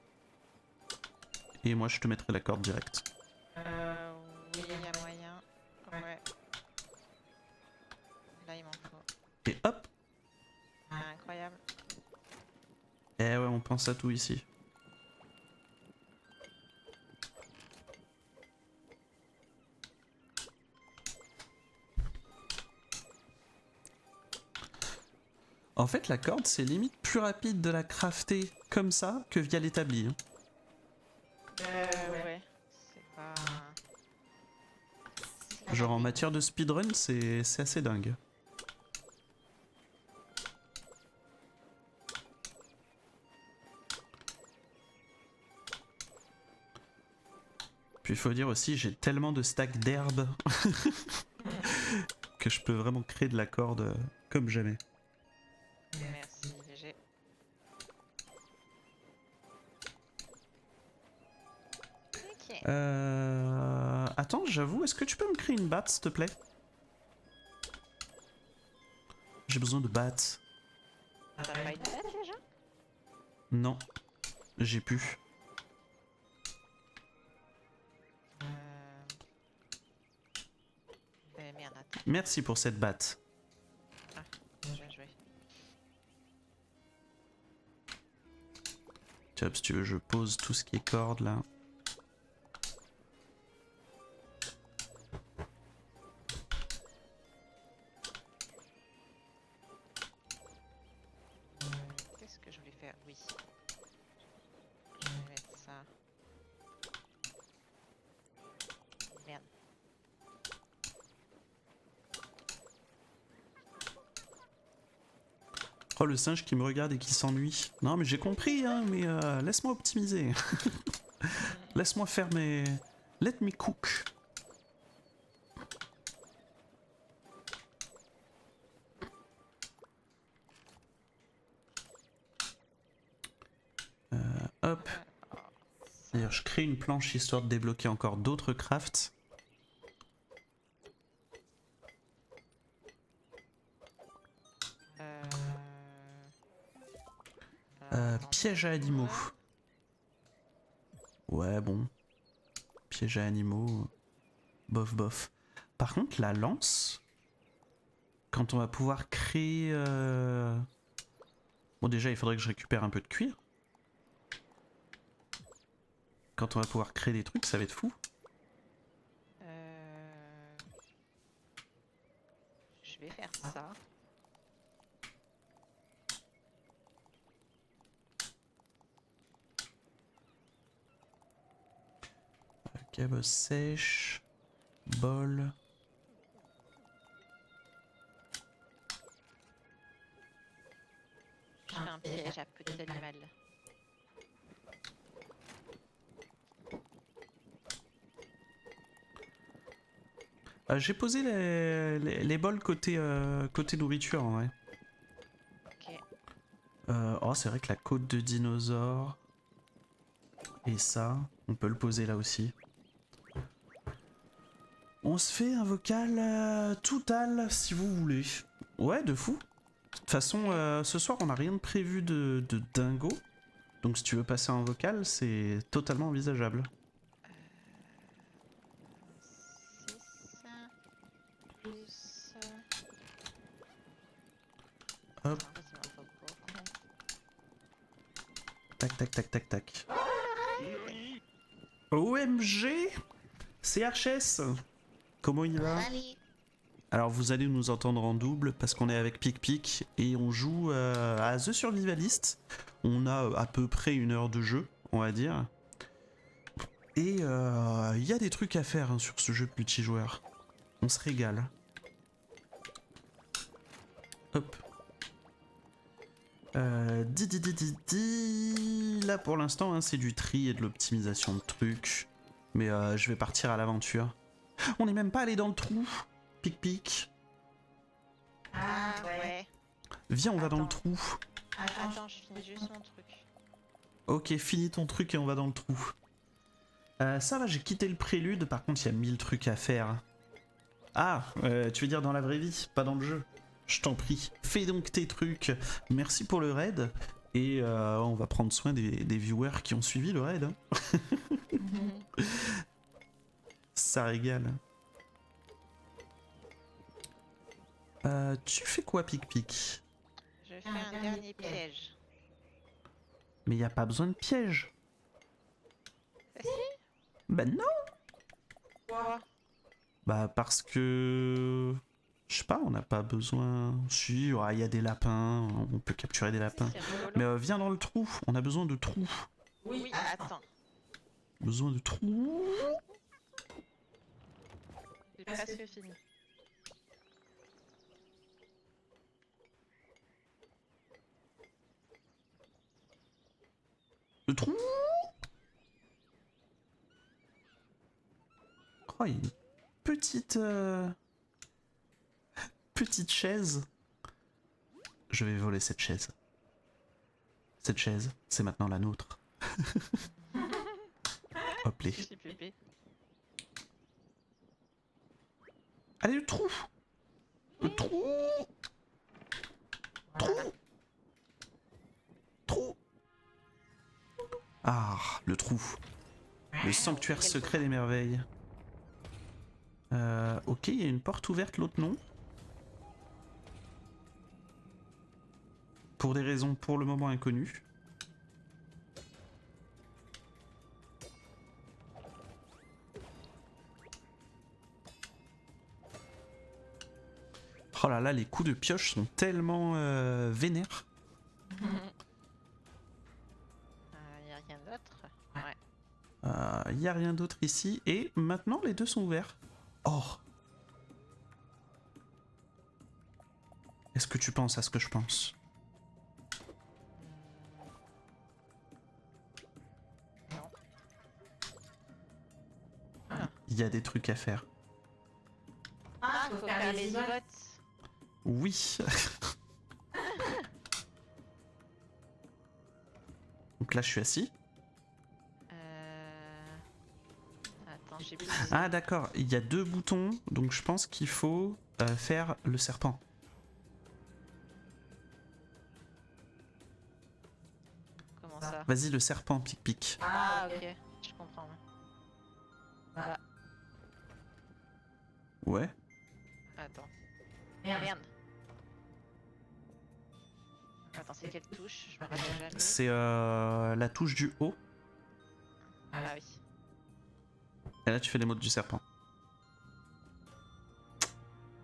Et moi, je te mettrai la corde directe. Oui, il y a moyen. Ouais. Là, il m'en faut. Et hop. Ah, incroyable. Eh ouais, on pense à tout ici. En fait, la corde, c'est limite plus rapide de la crafter comme ça que via l'établi. Hein. Ouais. C'est pas... Genre en matière de speedrun, c'est assez dingue. Puis il faut dire aussi, j'ai tellement de stacks d'herbe que je peux vraiment créer de la corde comme jamais. Merci, GG. Ok. Attends, j'avoue, est-ce que tu peux me créer une batte, s'il te plaît? J'ai besoin de batte. T'as pas une date déjà? Non, j'ai pu. Merde, attends. Merci pour cette batte. Bien joué. Tu vois, si tu veux, je pose tout ce qui est corde là. Qu'est-ce que je voulais faire? Oui. Je vais mettre ça. Merde. Oh, le singe qui me regarde et qui s'ennuie. Non, mais j'ai compris, hein, mais laisse-moi optimiser. Laisse-moi faire mes... Let me cook. Hop. D'ailleurs, je crée une planche histoire de débloquer encore d'autres crafts. Piège à animaux. Ouais, bon. Piège à animaux. Bof, bof. Par contre, la lance, quand on va pouvoir créer... Bon, déjà, il faudrait que je récupère un peu de cuir. Quand on va pouvoir créer des trucs, ça va être fou. Je vais faire ça. Cabosse sèche. Bol. Je fais un piège à petit animal. J'ai posé les bols côté, côté nourriture en vrai. Ok. Oh, c'est vrai que la côte de dinosaure. Et ça, on peut le poser là aussi. On se fait un vocal total si vous voulez. Ouais, de fou. De toute façon, ce soir, on n'a rien de prévu de dingo. Donc si tu veux passer en vocal, c'est totalement envisageable. 6 plus... Hop. En fait, il m'en faut beaucoup. Tac, tac, tac, tac, tac. OMG, CHS. Comment il va? Allez. Alors vous allez nous entendre en double parce qu'on est avec PicPic et on joue à The Survivalist. On a à peu près 1 heure de jeu, on va dire. Et il y a des trucs à faire hein, sur ce jeu multijoueur. On se régale. Hop. Là pour l'instant hein, c'est du tri et de l'optimisation de trucs. Mais je vais partir à l'aventure. On n'est même pas allé dans le trou. Pic-pic. Ah ouais. Viens, on va dans le trou. Attends, attends, je finis juste mon truc. Ok, finis ton truc et on va dans le trou. Ça va, j'ai quitté le prélude, par contre il y a 1000 trucs à faire. Ah, tu veux dire dans la vraie vie, pas dans le jeu. Je t'en prie, fais donc tes trucs. Merci pour le raid. Et on va prendre soin des viewers qui ont suivi le raid. Hein. Ça régale. Tu fais quoi, Pic-Pic? Je fais un dernier piège. Mais y a pas besoin de piège. Ah, si? Bah non. Quoi? Bah parce que... Je sais pas, on n'a pas besoin... Si, il y a des lapins, on peut capturer des lapins. C'est rigolo. Mais viens dans le trou, on a besoin de trous. Oui, attends. Besoin de trous. J'ai presque fini. De trous. Oh, il y a une petite... petite chaise. Je vais voler cette chaise. Cette chaise, c'est maintenant la nôtre. Hop les. Petit pépé. Allez, le trou. Le trou. Trou. Trou. Ah, le trou. Le sanctuaire secret des merveilles. Ok, il y a une porte ouverte, l'autre non. Pour des raisons pour le moment inconnues. Oh là là, les coups de pioche sont tellement vénères. Y a rien d'autre? Ouais. Il n'y a rien d'autre ici. Et maintenant, les deux sont ouverts. Oh. Est-ce que tu penses à ce que je pense? Non. Il y a des trucs à faire. Ah, faut faire les emotes. Oui. Donc là, je suis assis. Attends, j'ai plus. Ah d'accord, il y a deux boutons, donc je pense qu'il faut faire le serpent. Comment ça? Vas-y, le serpent, pic-pic. Ah, ok. Je comprends. Voilà. Ouais. Attends. Merde. Attends, c'est quelle touche? Je me rappelle jamais. C'est la touche du haut. Ah oui. Et là, tu fais les mots du serpent.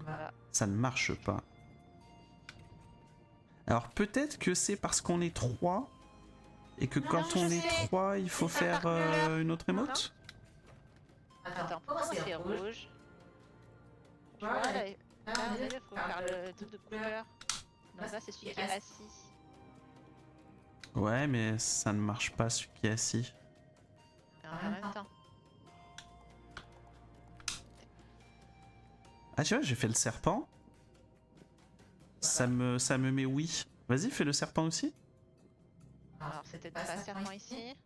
Voilà. Ça ne marche pas. Alors peut-être que c'est parce qu'on est trois et que quand non, on je est sais. trois, il faut C'est faire par couleur. une autre émote. Attends, pourquoi c'est rouge? Tu vois, là, il faut faire le truc de couleur. Donc là, c'est celui qui est assis. Ouais, mais ça ne marche pas celui qui est assis. Et en même temps. Ah tu vois, j'ai fait le serpent. Ça me met oui. Vas-y, fais le serpent aussi. Alors, c'était pas serpent ici.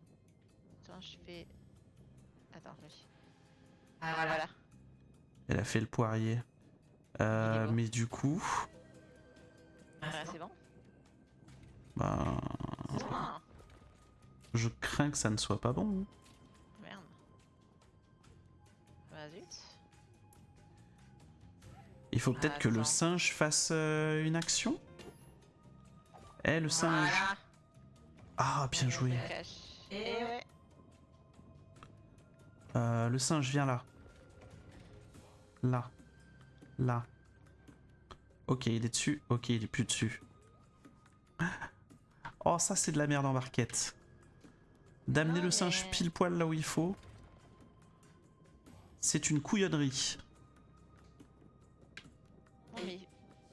Attends, je fais... Attends, oui. Ah, voilà. Elle a fait le poirier. Il est beau. Mais du coup... Voilà, c'est bon. Bah... Ah, Je crains que ça ne soit pas bon. merde. Bah zut. Il faut peut-être que le Attends. singe fasse une action. Eh, le singe. Voilà. Ah, bien joué. Je cache. Et ouais. Le singe, viens là. Là. Là. Ok, il est dessus. Ok, il est plus dessus. Oh, ça, c'est de la merde en barquette. D'amener Non, le singe mais- pile poil là où il faut. C'est une couillonnerie. Non, mais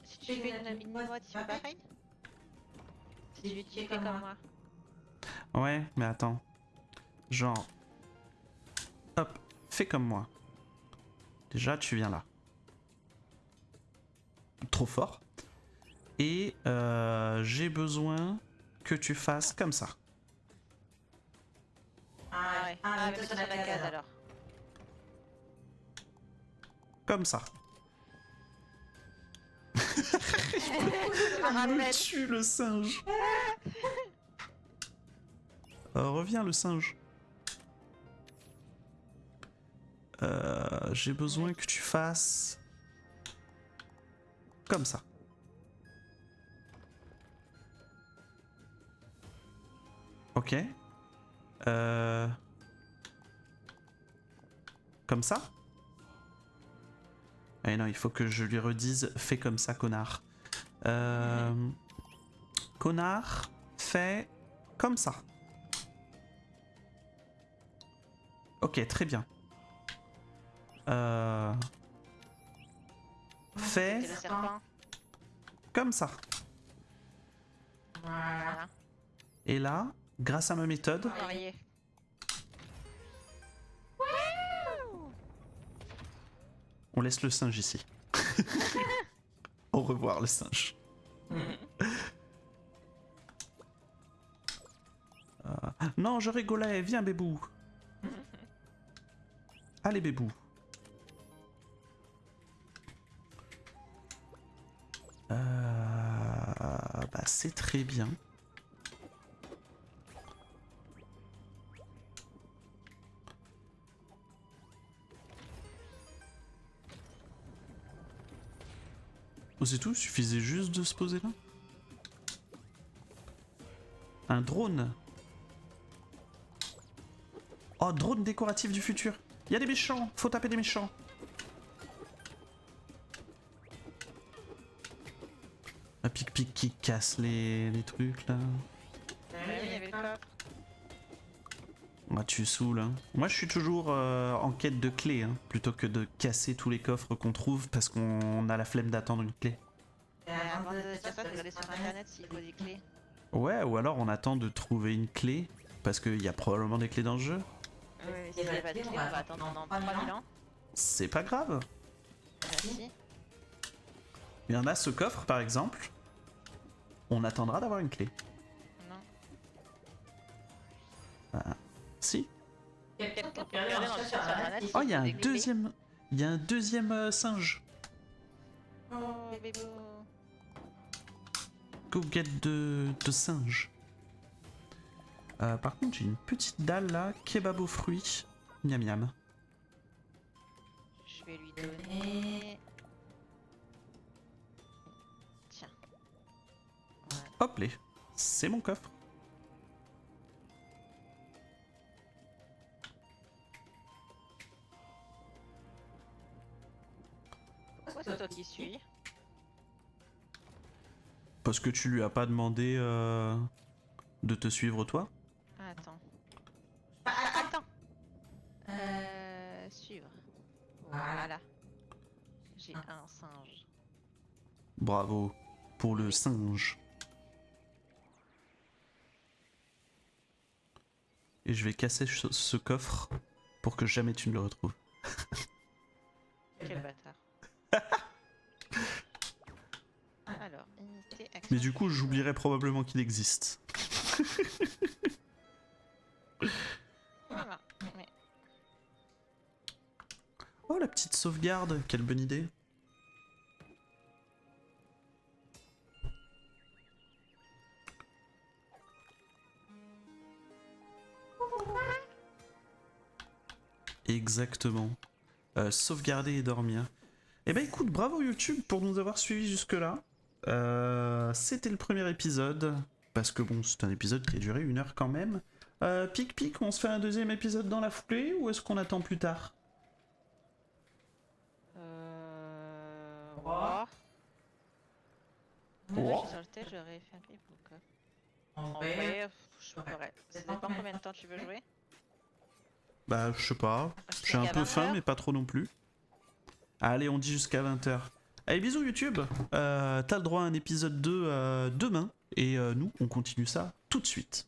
si tu fais une mode, tu fais pareil? Si tu fais comme moi. Ouais, mais attends. Genre... Hop, fais comme moi. Déjà, tu viens là. Trop fort. Et j'ai besoin que tu fasses comme ça. Ah ouais. Ah, mais sur la case alors. Comme ça. Je me Me rappelle. tue le singe. Reviens le singe. J'ai besoin que tu fasses comme ça. Ok. Comme ça. Eh non, il faut que je lui redise fais comme ça, connard. Connard, fais comme ça. Ok, très bien. Fais C'était le serpent. comme ça. Voilà. Et là, grâce à ma méthode, Marié. on laisse le singe ici. Au revoir le singe. Non, je rigolais, viens bébou. Allez bébou. Bah c'est très bien. Oh, c'est tout, suffisait juste de se poser là. Un drone. Oh, drone décoratif du futur. Il y a des méchants, faut taper des méchants. Un pic-pic qui casse les trucs là. Oui, il y avait le coffre. Bah tu saoules hein. Moi je suis toujours en quête de clés hein, plutôt que de casser tous les coffres qu'on trouve parce qu'on a la flemme d'attendre une clé. Avant de dire ça, tu regarder sur internet s'il faut des clés. Ouais, ou alors on attend de trouver une clé parce qu'il y a probablement des clés dans le jeu. Oui, mais s'il n'y a pas de clé, on va attendre pendant 3000 ans. C'est pas grave. Merci. Il y en a ce coffre par exemple. On attendra d'avoir une clé. Non. Si. Quelqu'un peut regarder dans le site sur internet. Oh, il y a un s'il faut des clés. deuxième. Il y a un deuxième singe. Oh, bébé. Go get de singe. Par contre, j'ai une petite dalle là, kebab aux fruits. Miam miam. Je vais lui donner. Tiens. Voilà. Hop les, c'est mon coffre. Pourquoi c'est toi qui suis? Parce que tu lui as pas demandé de te suivre toi. Attends. Attends. Suivre. Voilà. J'ai un singe. Bravo pour le singe. Et je vais casser ce coffre pour que jamais tu ne le retrouves. Quel bâtard. Alors, unité action. Mais du coup, j'oublierai probablement qu'il existe. Voilà. Mais Oh, la petite sauvegarde, quelle bonne idée. Exactement. Sauvegarder et dormir. Eh ben écoute, bravo YouTube pour nous avoir suivis jusque-là. C'était le premier épisode. Parce que bon, c'est un épisode qui a duré 1 heure quand même. Pic, on se fait un deuxième épisode dans la foulée ou est-ce qu'on attend plus tard? Oh. Oh. Moi, je suis sur le test, j'aurais fait un clip ou quoi? En vrai, je pourrais. Ça dépend combien de temps tu veux jouer. Bah, je sais pas. J'ai Jusqu'à un peu 20 faim, heures. mais pas trop non plus. Allez, on dit jusqu'à 20h. Allez, bisous YouTube. T'as le droit à un épisode 2 demain. Et nous, on continue ça tout de suite.